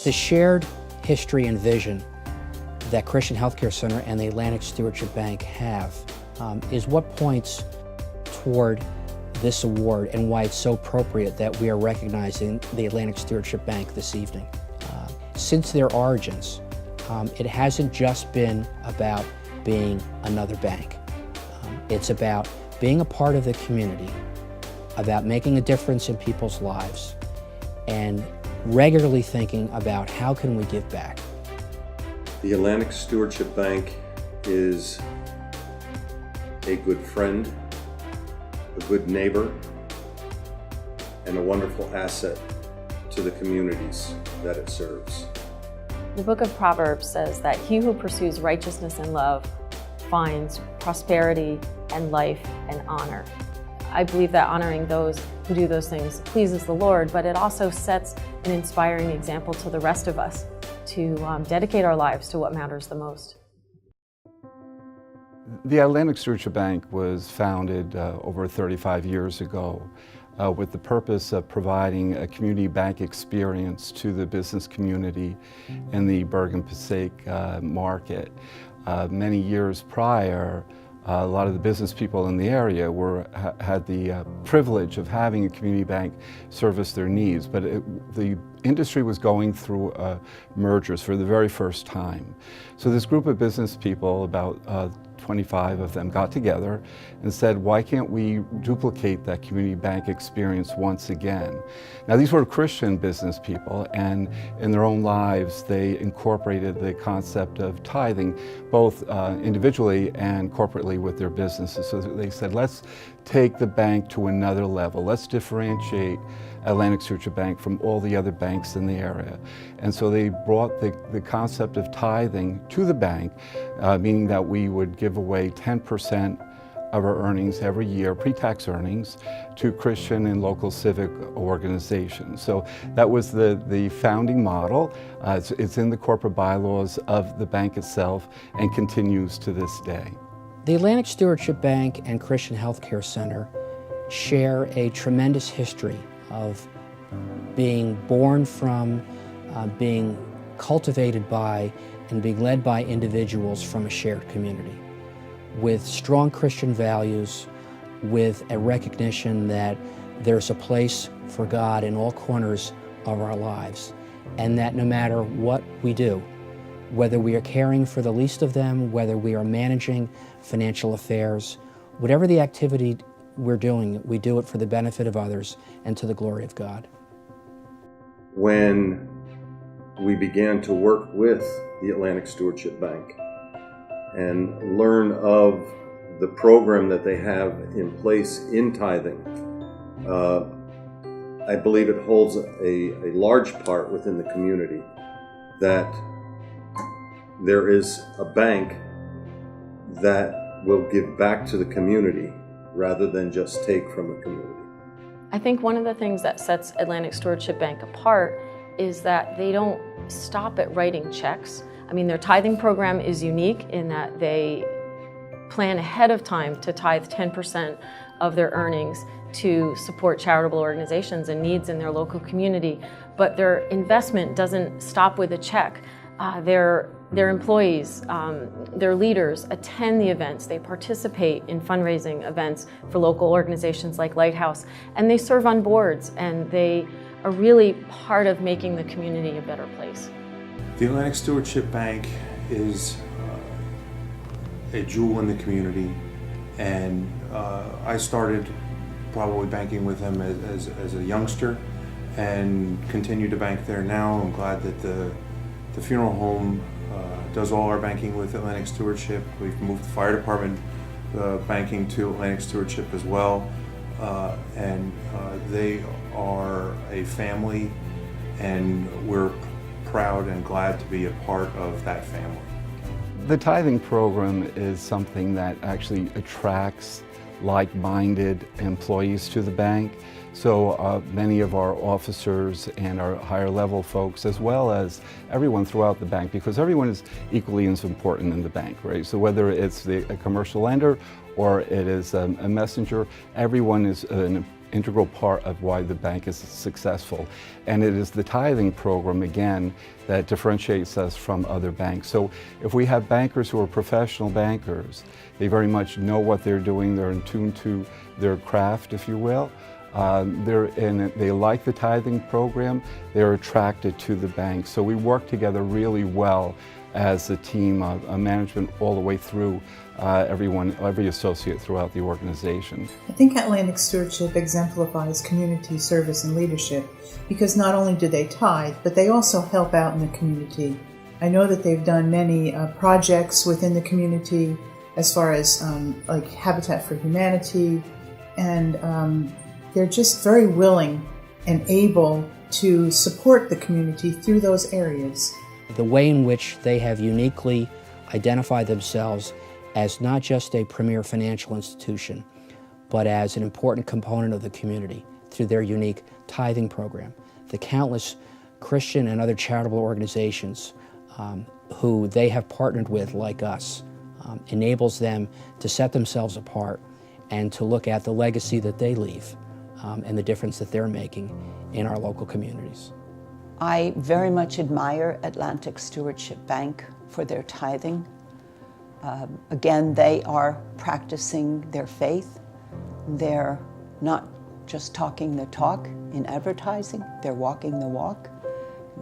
The shared history and vision that Christian Healthcare Center and the Atlantic Stewardship Bank have is what points toward this award and why it's so appropriate that we are recognizing the Atlantic Stewardship Bank this evening. Since their origins, it hasn't just been about being another bank. It's about being a part of the community, about making a difference in people's lives, and regularly thinking about how can we give back. The Atlantic Stewardship Bank is a good friend, a good neighbor, and a wonderful asset to the communities that it serves. The book of Proverbs says that he who pursues righteousness and love finds prosperity and life and honor. I believe that honoring those who do those things pleases the Lord, but it also sets an inspiring example to the rest of us to dedicate our lives to what matters the most. The Atlantic Stewardship Bank was founded over 35 years ago with the purpose of providing a community bank experience to the business community in the Bergen-Passaic market. Many years prior, a lot of the business people in the area had the privilege of having a community bank service their needs, but the industry was going through mergers for the very first time. So this group of business people, about 25 of them, got together and said, why can't we duplicate that community bank experience once again? Now, these were Christian business people, and in their own lives they incorporated the concept of tithing, both individually and corporately with their businesses. So they said, let's take the bank to another level. Let's differentiate Atlantic Stewardship Bank from all the other banks in the area. And so they brought the concept of tithing to the bank, meaning that we would give away 10% of our earnings every year, pre-tax earnings, to Christian and local civic organizations. So that was the founding model. It's in the corporate bylaws of the bank itself and continues to this day. The Atlantic Stewardship Bank and Christian Healthcare Center share a tremendous history of being born from, being cultivated by, and being led by individuals from a shared community with strong Christian values, with a recognition that there's a place for God in all corners of our lives, and that no matter what we do, whether we are caring for the least of them, whether we are managing financial affairs, whatever the activity we're doing, we do it for the benefit of others and to the glory of God. When we began to work with the Atlantic Stewardship Bank and learn of the program that they have in place in tithing, I believe it holds a large part within the community that there is a bank that will give back to the community rather than just take from the community. I think one of the things that sets Atlantic Stewardship Bank apart is that they don't stop at writing checks. I mean, their tithing program is unique in that they plan ahead of time to tithe 10% of their earnings to support charitable organizations and needs in their local community. But their investment doesn't stop with a check. Their employees, their leaders attend the events, they participate in fundraising events for local organizations like Lighthouse, and they serve on boards, and they are really part of making the community a better place. The Atlantic Stewardship Bank is a jewel in the community, and I started probably banking with them as a youngster and continue to bank there now. I'm glad that the funeral home does all our banking with Atlantic Stewardship. We've moved the fire department banking to Atlantic Stewardship as well. And they are a family, and we're proud and glad to be a part of that family. The tithing program is something that actually attracts like-minded employees to the bank. So many of our officers and our higher level folks, as well as everyone throughout the bank, because everyone is equally as important in the bank, right? So whether it's a commercial lender or it is a messenger, everyone is an integral part of why the bank is successful. And it is the tithing program, again, that differentiates us from other banks. So if we have bankers who are professional bankers, they very much know what they're doing, they're in tune to their craft, if you will. They like the tithing program, they're attracted to the bank. So we work together really well as a team of management all the way through every associate throughout the organization. I think Atlantic Stewardship exemplifies community service and leadership because not only do they tithe, but they also help out in the community. I know that they've done many projects within the community as far as like Habitat for Humanity, and they're just very willing and able to support the community through those areas. The way in which they have uniquely identified themselves as not just a premier financial institution, but as an important component of the community through their unique tithing program. The countless Christian and other charitable organizations who they have partnered with, like us, enables them to set themselves apart and to look at the legacy that they leave and the difference that they're making in our local communities. I very much admire Atlantic Stewardship Bank for their tithing. Again, they are practicing their faith. They're not just talking the talk in advertising, they're walking the walk.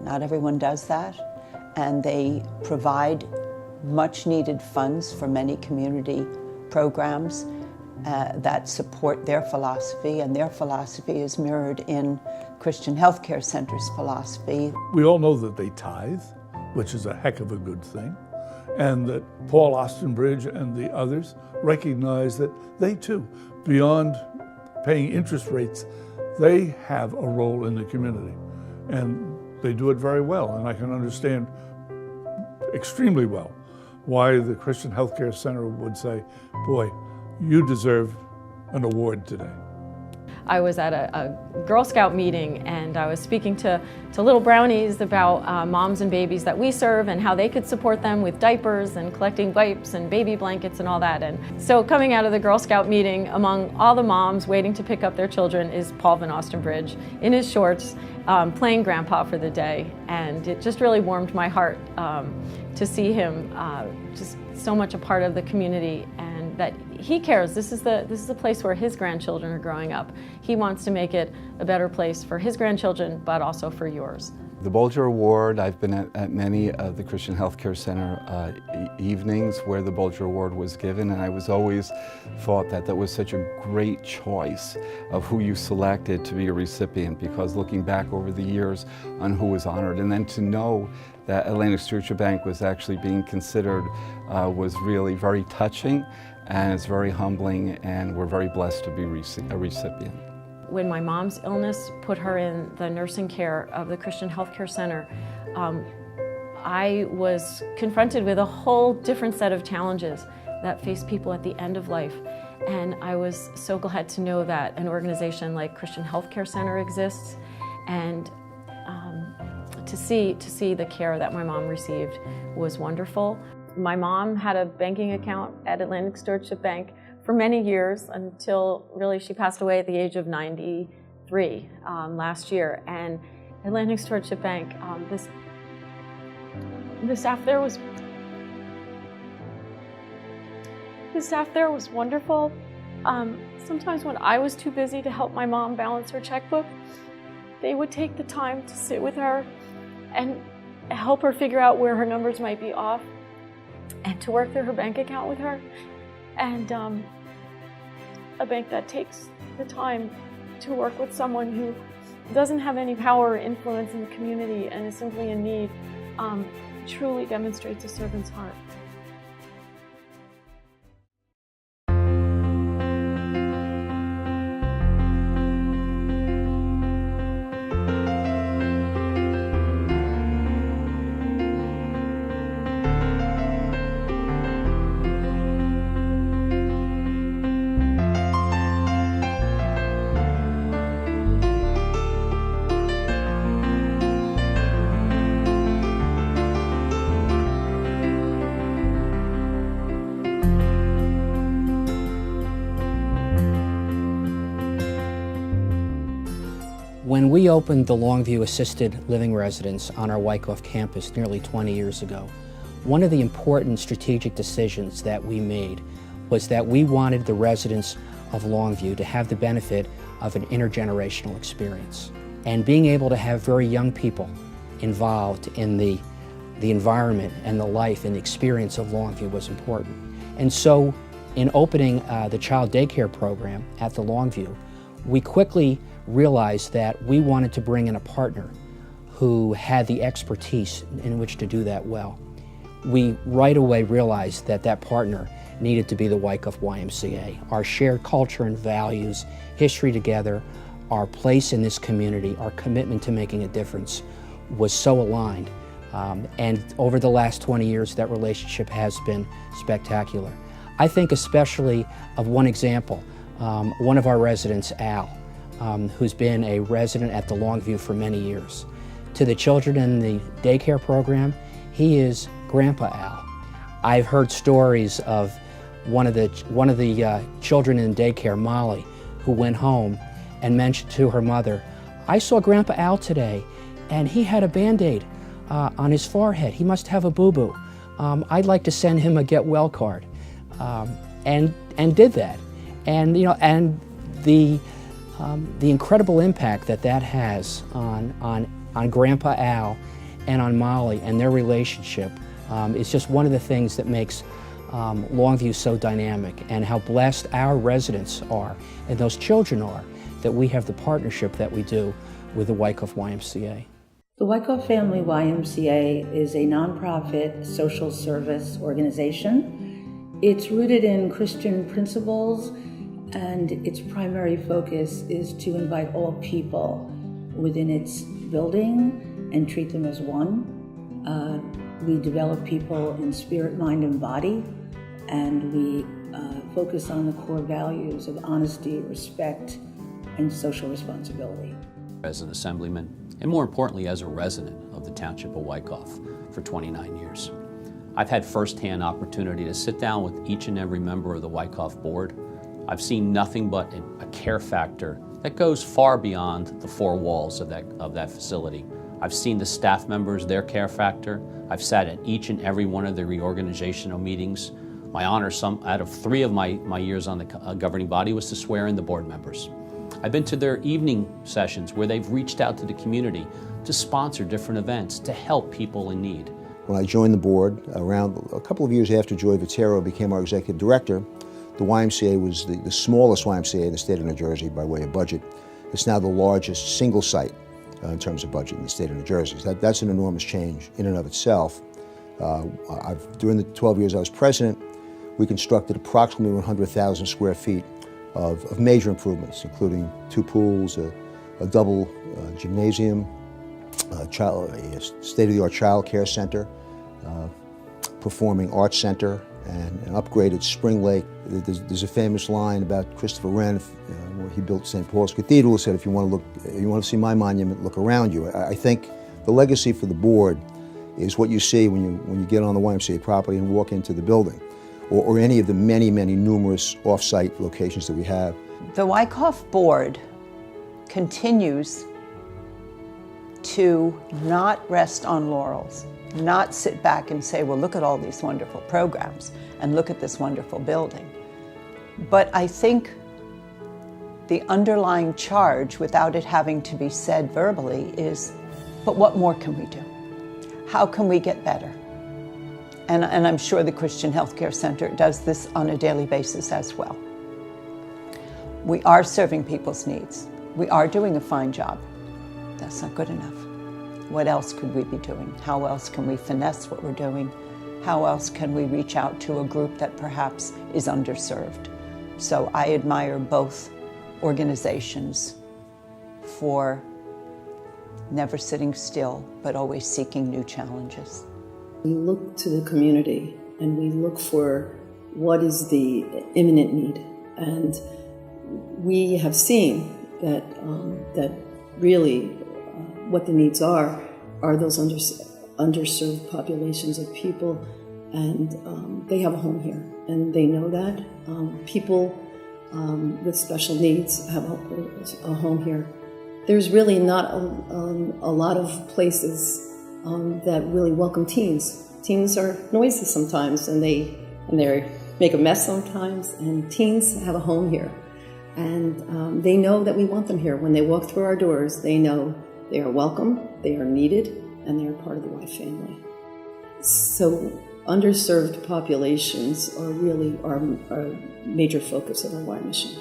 Not everyone does that. And they provide much needed funds for many community programs that support their philosophy, and their philosophy is mirrored in Christian Healthcare Center's philosophy. We all know that they tithe, which is a heck of a good thing, and that Paul Ostenbridge and the others recognize that they too, beyond paying interest rates, they have a role in the community, and they do it very well. And I can understand extremely well why the Christian Healthcare Center would say, boy, you deserve an award today. I was at a Girl Scout meeting, and I was speaking to little brownies about moms and babies that we serve and how they could support them with diapers and collecting wipes and baby blankets and all that. And so coming out of the Girl Scout meeting, among all the moms waiting to pick up their children is Paul Van Ostenbridge in his shorts, playing grandpa for the day. And it just really warmed my heart to see him just so much a part of the community, and that he cares. This is the place where his grandchildren are growing up. He wants to make it a better place for his grandchildren, but also for yours. The Bolger Award, I've been at many of the Christian Healthcare Center evenings where the Bolger Award was given, and I was always thought that that was such a great choice of who you selected to be a recipient, because looking back over the years on who was honored, and then to know that Atlantic Stewardship Bank was actually being considered was really very touching, and it's very humbling, and we're very blessed to be a recipient. When my mom's illness put her in the nursing care of the Christian Healthcare Center, I was confronted with a whole different set of challenges that face people at the end of life. And I was so glad to know that an organization like Christian Healthcare Center exists, and to see the care that my mom received was wonderful. My mom had a banking account at Atlantic Stewardship Bank for many years, until really she passed away at the age of 93 last year. And Atlantic Stewardship Bank, the staff there was wonderful. Sometimes when I was too busy to help my mom balance her checkbook, they would take the time to sit with her and help her figure out where her numbers might be off, and to work through her bank account with her. And a bank that takes the time to work with someone who doesn't have any power or influence in the community and is simply in need truly demonstrates a servant's heart. When we opened the Longview Assisted Living Residence on our Wyckoff campus nearly 20 years ago, one of the important strategic decisions that we made was that we wanted the residents of Longview to have the benefit of an intergenerational experience. And being able to have very young people involved in the environment and the life and the experience of Longview was important. And so in opening the child daycare program at the Longview, we quickly realized that we wanted to bring in a partner who had the expertise in which to do that well. We right away realized that that partner needed to be the Wyckoff YMCA. Our shared culture and values, history together, our place in this community, our commitment to making a difference was so aligned. And over the last 20 years, that relationship has been spectacular. I think especially of one example, one of our residents, Al, who's been a resident at the Longview for many years. To the children in the daycare program, he is Grandpa Al. I've heard stories of one of the children in daycare, Molly, who went home and mentioned to her mother, "I saw Grandpa Al today, and he had a Band-Aid on his forehead. He must have a boo-boo. I'd like to send him a get well card," and did that. And and the incredible impact that has on Grandpa Al and on Molly and their relationship is just one of the things that makes Longview so dynamic, and how blessed our residents are and those children are that we have the partnership that we do with the Wyckoff YMCA. The Wyckoff Family YMCA is a nonprofit social service organization. It's rooted in Christian principles, and its primary focus is to invite all people within its building and treat them as one. We develop people in spirit, mind, and body, and we focus on the core values of honesty, respect, and social responsibility. As an assemblyman, and more importantly as a resident of the Township of Wyckoff for 29 years, I've had firsthand opportunity to sit down with each and every member of the Wyckoff board. I've seen nothing but a care factor that goes far beyond the four walls of that facility. I've seen the staff members, their care factor. I've sat at each and every one of the reorganizational meetings. My honor, out of 3 of my years on the governing body, was to swear in the board members. I've been to their evening sessions where they've reached out to the community to sponsor different events to help people in need. When I joined the board, around a couple of years after Joy Vottero became our executive director, the YMCA was the smallest YMCA in the state of New Jersey by way of budget. It's now the largest single site in terms of budget in the state of New Jersey. So that's an enormous change in and of itself. During the 12 years I was president, we constructed approximately 100,000 square feet of major improvements, including 2 pools, a double gymnasium, a state-of-the-art child care center, performing arts center, and an upgraded spring lake. There's a famous line about Christopher Wren, where he built St. Paul's Cathedral. He said, "If you want to see my monument, look around you." I think the legacy for the board is what you see when you get on the YMCA property and walk into the building, or any of the many numerous off-site locations that we have. The Wyckoff board continues to not rest on laurels, not sit back and say, well, look at all these wonderful programs and look at this wonderful building. But I think the underlying charge, without it having to be said verbally, is, but what more can we do? How can we get better? And I'm sure the Christian Healthcare Center does this on a daily basis as well. We are serving people's needs. We are doing a fine job. That's not good enough. What else could we be doing? How else can we finesse what we're doing? How else can we reach out to a group that perhaps is underserved? So I admire both organizations for never sitting still, but always seeking new challenges. We look to the community and we look for what is the imminent need. And we have seen that really what the needs are those underserved populations of people, and they have a home here, and they know that. People with special needs have a home here, There's really not a lot of places that really welcome teens. Teens are noisy sometimes, and they make a mess sometimes, and teens have a home here. And they know that we want them here. When they walk through our doors, they know they are welcome, they are needed, and they are part of the Y family. So underserved populations are really our major focus of our Y mission.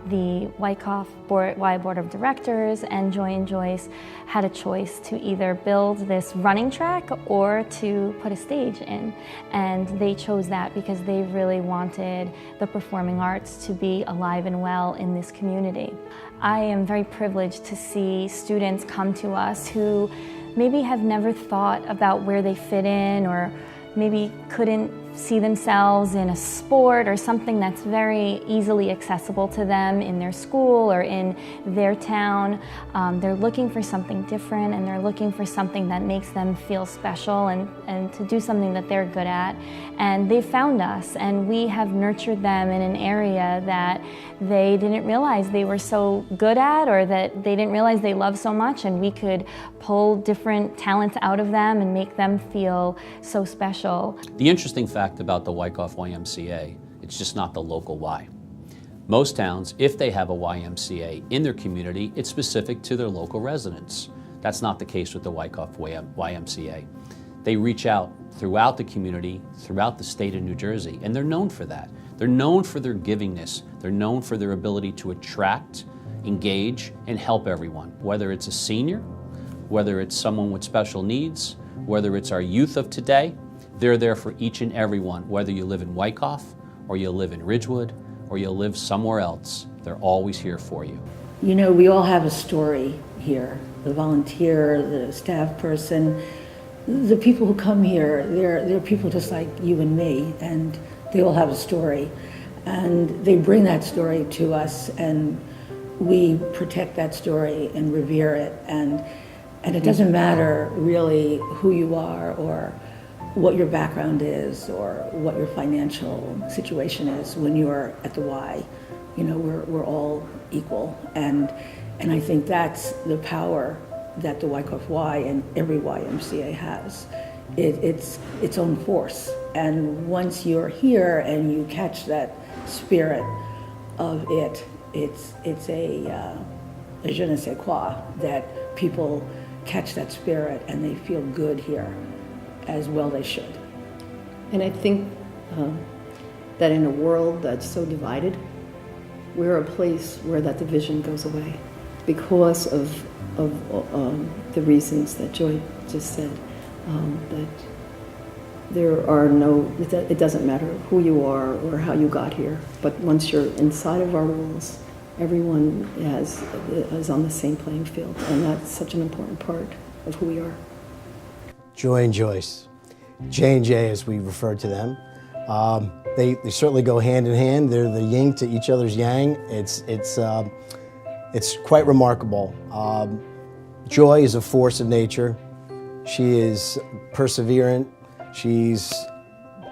The Wyckoff Y Board of Directors and Joy and Joyce had a choice to either build this running track or to put a stage in. And they chose that because they really wanted the performing arts to be alive and well in this community. I am very privileged to see students come to us who maybe have never thought about where they fit in, or maybe couldn't see themselves in a sport or something that's very easily accessible to them in their school or in their town. They're looking for something different, and they're looking for something that makes them feel special and to do something that they're good at. And they found us, and we have nurtured them in an area that they didn't realize they were so good at, or that they didn't realize they loved so much, and we could pull different talents out of them and make them feel so special. The interesting fact about the Wyckoff YMCA, it's just not the local Y. Most towns, if they have a YMCA in their community, it's specific to their local residents. That's not the case with the Wyckoff YMCA. They reach out throughout the community, throughout the state of New Jersey, and they're known for that. They're known for their givingness. They're known for their ability to attract, engage, and help everyone, whether it's a senior, whether it's someone with special needs, whether it's our youth of today. They're there for each and every one, whether you live in Wyckoff, or you live in Ridgewood, or you live somewhere else. They're always here for you. You know, we all have a story here. The volunteer, the staff person, the people who come here, they're people just like you and me, and they all have a story. And they bring that story to us, and we protect that story and revere it. And it doesn't matter really who you are, or what your background is, or what your financial situation is when you're at the Y. You know, we're all equal, and I think that's the power that the Wyckoff Y and every YMCA has. It's its own force, and once you're here and you catch that spirit of it, it's a je ne sais quoi, that people catch that spirit and they feel good here, as well they should. And I think that in a world that's so divided, we're a place where that division goes away because of the reasons that Joy just said, that there are no, it doesn't matter who you are or how you got here, but once you're inside of our walls, everyone is on the same playing field, and that's such an important part of who we are. Joy and Joyce, J&J as we refer to them. They certainly go hand in hand. They're the yin to each other's yang. It's quite remarkable. Joy is a force of nature. She is perseverant. She's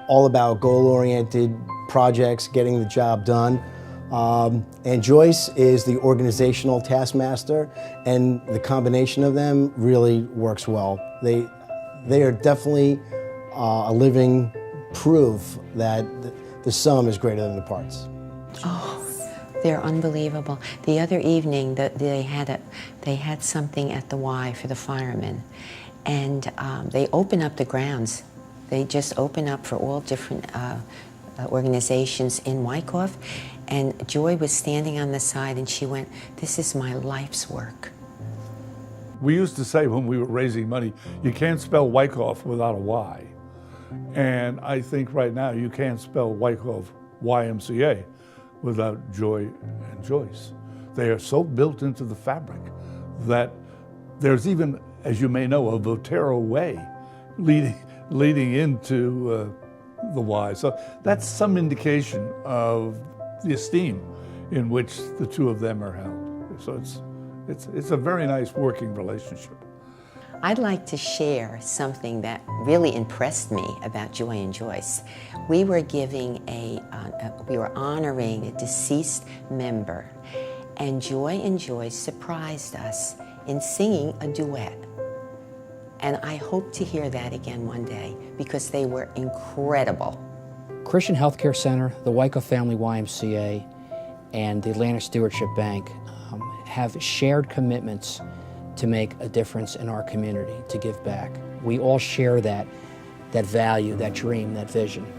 all about goal-oriented projects, getting the job done. And Joyce is the organizational taskmaster, and the combination of them really works well. They are definitely a living proof that the sum is greater than the parts. Oh, they're unbelievable. The other evening, they had something at the Y for the firemen, and they open up the grounds. They just open up for all different organizations in Wyckoff, and Joy was standing on the side, and she went, "This is my life's work." We used to say when we were raising money, you can't spell Wyckoff without a Y. And I think right now you can't spell Wyckoff YMCA without Joy and Joyce. They are so built into the fabric that there's even, as you may know, a Vottero way leading into the Y. So that's some indication of the esteem in which the two of them are held. So it's a very nice working relationship. I'd like to share something that really impressed me about Joy and Joyce. We were giving we were honoring a deceased member, And Joy and Joyce surprised us in singing a duet. And I hope to hear that again one day because they were incredible. Christian Healthcare Center, the Wyckoff Family YMCA, and the Atlantic Stewardship Bank have shared commitments to make a difference in our community, to give back. We all share that value, that dream, that vision.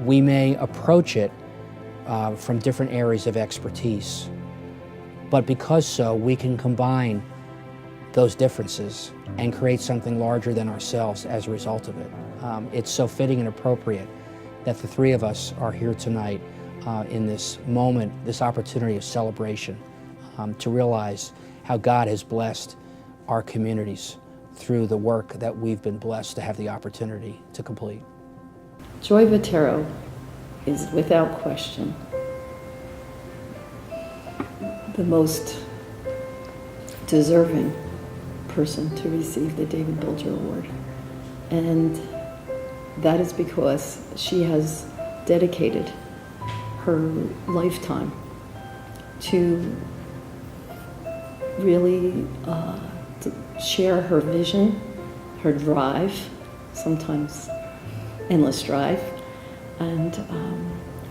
We may approach it from different areas of expertise, but because so, we can combine those differences and create something larger than ourselves as a result of it. It's so fitting and appropriate that the three of us are here tonight in this moment, this opportunity of celebration, to realize how God has blessed our communities through the work that we've been blessed to have the opportunity to complete. Joy Vottero is without question the most deserving person to receive the David Bolger Award. And that is because she has dedicated her lifetime to really to share her vision, her drive, sometimes endless drive, and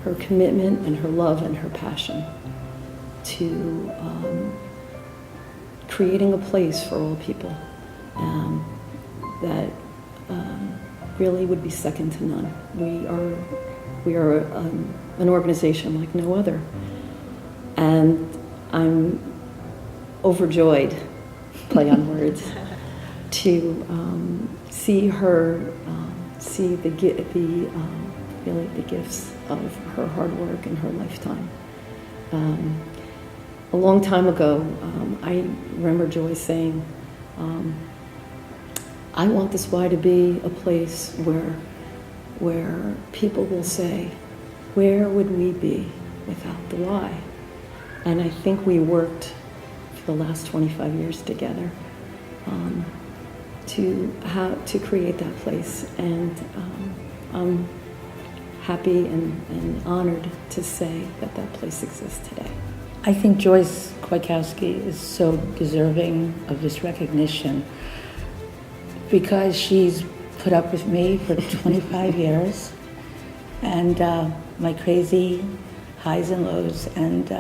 her commitment and her love and her passion to creating a place for all people that really would be second to none. We are an organization like no other, and I'm overjoyed, play on words, to see her see the gifts of her hard work and her lifetime. A long time ago, I remember Joyce saying, I want this Y to be a place where people will say, where would we be without the Y? And I think we worked for the last 25 years together to create that place. And I'm happy and honored to say that that place exists today. I think Joyce Kwiatkowski is so deserving of this recognition because she's put up with me for 25 years and my crazy highs and lows, and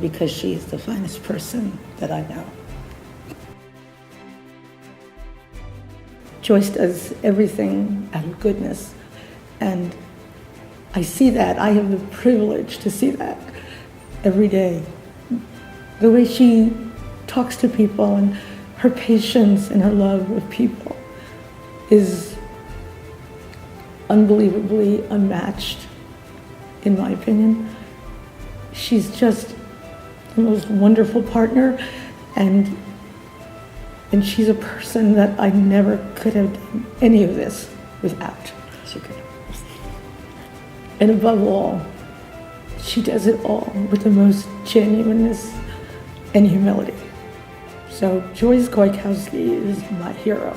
because she's the finest person that I know. Joyce does everything out of goodness, and I see that. I have the privilege to see that every day. The way she talks to people and her patience and her love with people is unbelievably unmatched, in my opinion. She's just the most wonderful partner, and she's a person that I never could have done any of this without. She could. And above all, she does it all with the most genuineness and humility. So Joyce Kwiatkowski is my hero.